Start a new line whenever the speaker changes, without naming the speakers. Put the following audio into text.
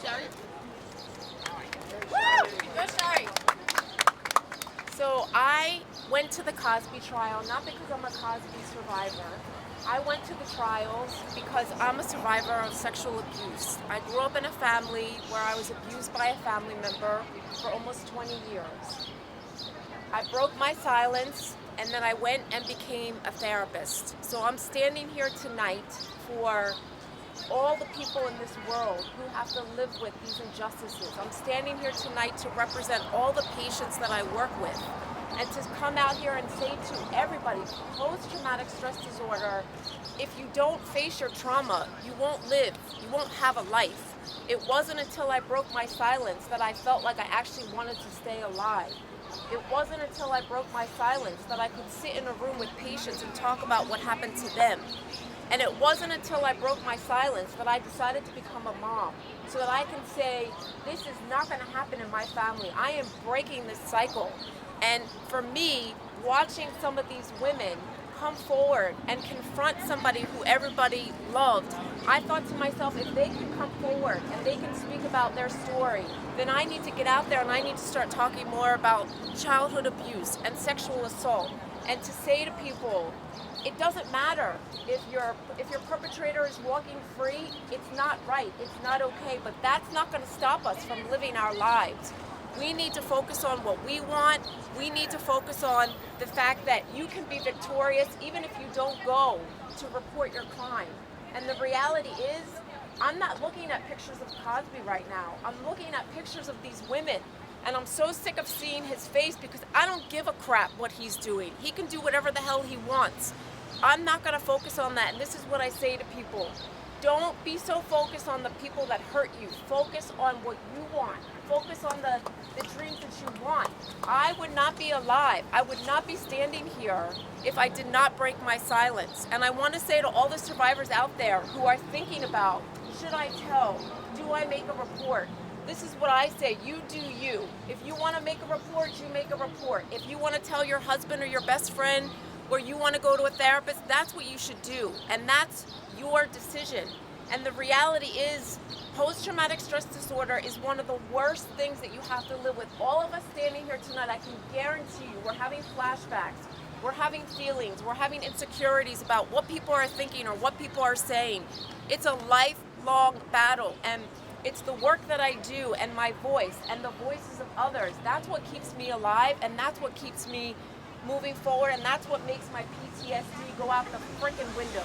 Shari.
Go, Shari. So I went to the Cosby trial, not because I'm a Cosby survivor. I went to the trials because I'm a survivor of sexual abuse. I grew up in a family where I was abused by a family member for almost 20 years. I broke my silence, and then I went and became a therapist. So I'm standing here tonight for all the people in this world who have to live with these injustices. I'm standing here tonight to represent all the patients that I work with, and to come out here and say to everybody, post-traumatic stress disorder, if you don't face your trauma, you won't live, you won't have a life. It wasn't until I broke my silence that I felt like I actually wanted to stay alive. It wasn't until I broke my silence that I could sit in a room with patients and talk about what happened to them. And it wasn't until I broke my silence that I decided to become a mom, so that I can say, this is not going to happen in my family. I am breaking this cycle. And for me, watching some of these women come forward and confront somebody who everybody loved, I thought to myself, if they can come forward and they can speak about their story, then I need to get out there and I need to start talking more about childhood abuse and sexual assault, and to say to people, it doesn't matter if your perpetrator is walking free. It's not right, it's not okay, but that's not going to stop us from living our lives. We need to focus on what we want. We need to focus on the fact that you can be victorious even if you don't go to report your crime. And the reality is, I'm not looking at pictures of Cosby right now. I'm looking at pictures of these women. And I'm so sick of seeing his face because I don't give a crap what he's doing. He can do whatever the hell he wants. I'm not going to focus on that. And this is what I say to people. Don't be so focused on the people that hurt you. Focus on what you want. Focus on the dreams that you want. I would not be alive. I would not be standing here if I did not break my silence. And I want to say to all the survivors out there who are thinking about, should I tell? Do I make a report? This is what I say, you do you. If you want to make a report, you make a report. If you want to tell your husband or your best friend, or you want to go to a therapist, that's what you should do. And that's your decision. And the reality is, post-traumatic stress disorder is one of the worst things that you have to live with. All of us standing here tonight, I can guarantee you, we're having flashbacks, we're having feelings, we're having insecurities about what people are thinking or what people are saying. It's a lifelong battle, and it's the work that I do and my voice and the voices of others. That's what keeps me alive, and that's what keeps me moving forward, and that's what makes my PTSD go out the freaking window.